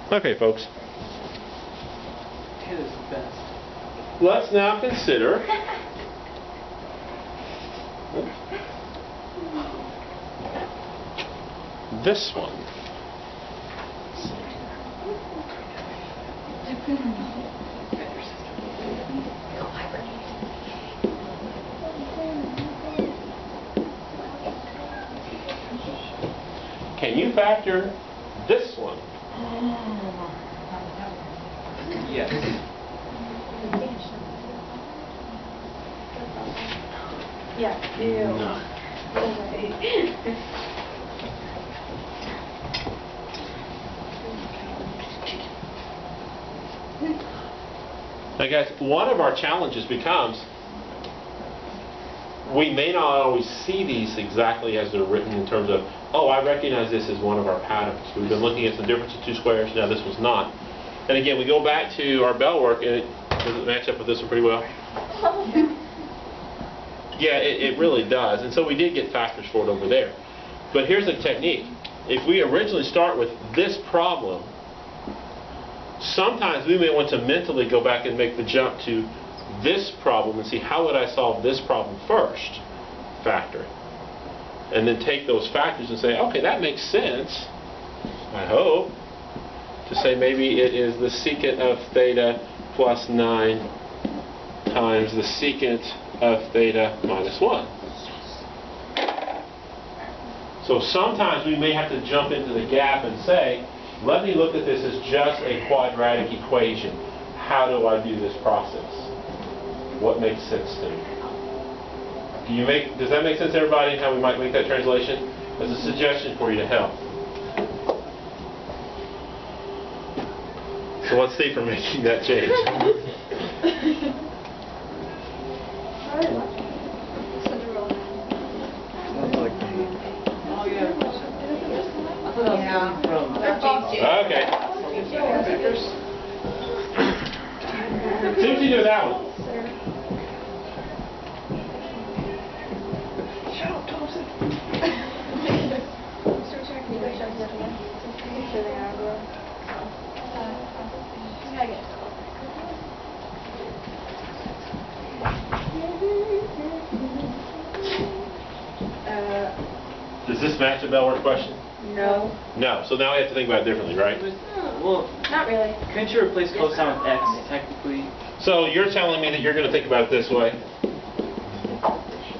Okay, folks. Taylor's the best. Let's now consider this one. Can you factor this one? Yes. Yeah. Ew. No. Now guys, one of our challenges becomes we may not always see these exactly as they're written in terms of, oh, I recognize this as one of our patterns. We've been looking at the difference of two squares. Now this was not. And again, we go back to our bell work, and does it match up with this one pretty well? Yeah, it really does. And so we did get factors for it over there. But here's the technique. If we originally start with this problem, sometimes we may want to mentally go back and make the jump to this problem and see how would I solve this problem first, factor it. And then take those factors and say, okay, that makes sense, I hope, to say maybe it is the secant of theta plus 9 times the secant of theta minus 1. So sometimes we may have to jump into the gap and say, let me look at this as just a quadratic equation. How do I do this process? What makes sense to me? Does that make sense to everybody, how we might make that translation? As a suggestion for you to help. So let's see for making that change. Okay. See what you do with that one. Shut up, Thompson. Does this match the bell work question? No. No. So now we have to think about it differently, right? Well, Not really. couldn't you replace cosine with x, technically? So you're telling me that you're going to think about it this way?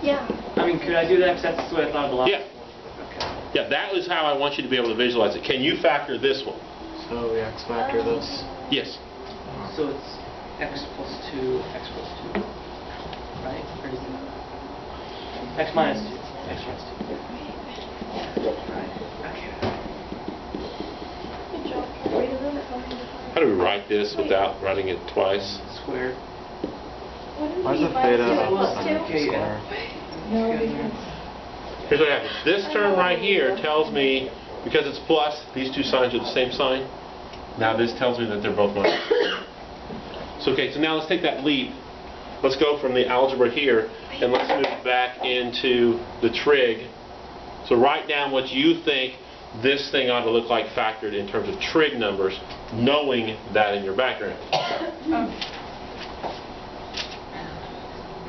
Yeah. I mean, could I do that? Because that's the way I thought of the last Yeah. one. Okay. Yeah, that is how I want you to be able to visualize it. Can you factor this one? So we X factor this. Yes. So it's x plus 2, x plus 2. Right? Or is it x minus 2? X minus 2. Right. Okay. How do we write this without writing it twice? Squared. Why is the theta Okay, square? Here's what happens. This term right here tells me, because it's plus, these two signs are the same sign. Now this tells me that they're both minus. So okay, so now let's take that leap. Let's go from the algebra here, and let's move back into the trig. So write down what you think this thing ought to look like factored in terms of trig numbers, knowing that in your background.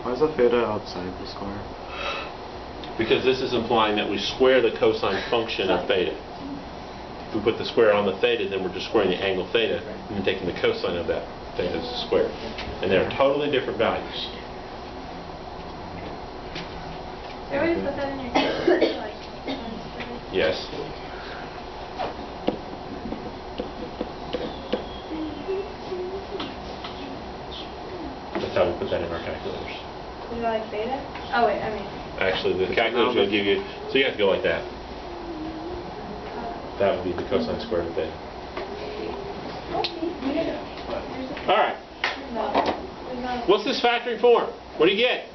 Why is the theta outside the square? Because this is implying that we square the cosine function of theta. If we put the square on the theta, then we're just squaring the angle theta and then taking the cosine of that theta as a square. And they're totally different values. Everybody put that in your calculator, like, Yes. That's how we put that in our calculators. Is it like beta? Oh wait, I mean. Actually, the calculator's going to give you, so you have to go like that. That would be the cosine squared of theta. All right. What's this factoring for? What do you get?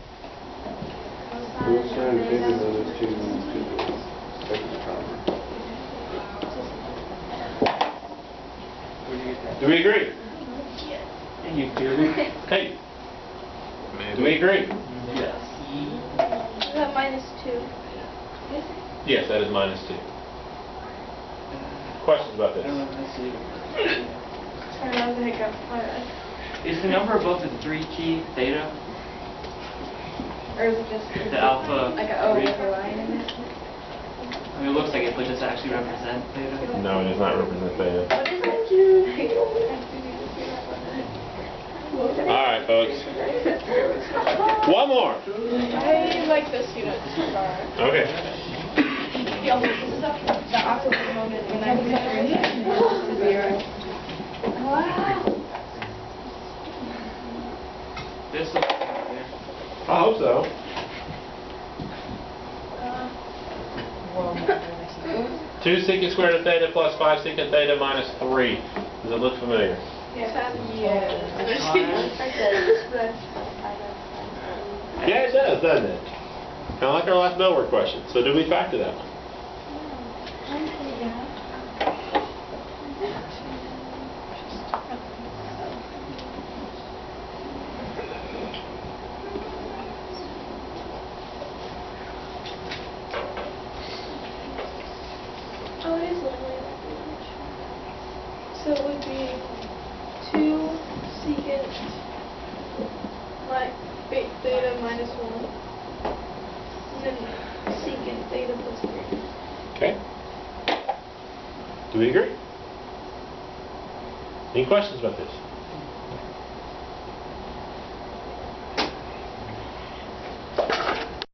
Do we agree? And you do? Hey, Maybe. do we agree? Yes. Is that -2? Yes, that is -2. Questions about I this? don't know if that's legal. Sorry, that was a hiccup. My bad. Is the number above the 3 key theta? Or is it just The alpha like a O 3? with a line in it? I mean, it looks like it, but does it actually represent theta? No, it does not represent theta. What is it? Alright, folks. One more. I like this unit so far. Okay. This is the opposite moment when I was to 0. Wow. This looks familiar. I hope so. 2 secant squared of theta plus 5 secant theta minus 3. Does it look familiar? Yeah. Yeah, it does, doesn't it? Kind of like our last bell word question. So do we factor that one? Oh, it is literally like language. So it would be 2 secant theta minus 1. And then secant theta plus 3. Okay. Do we agree? Any questions about this?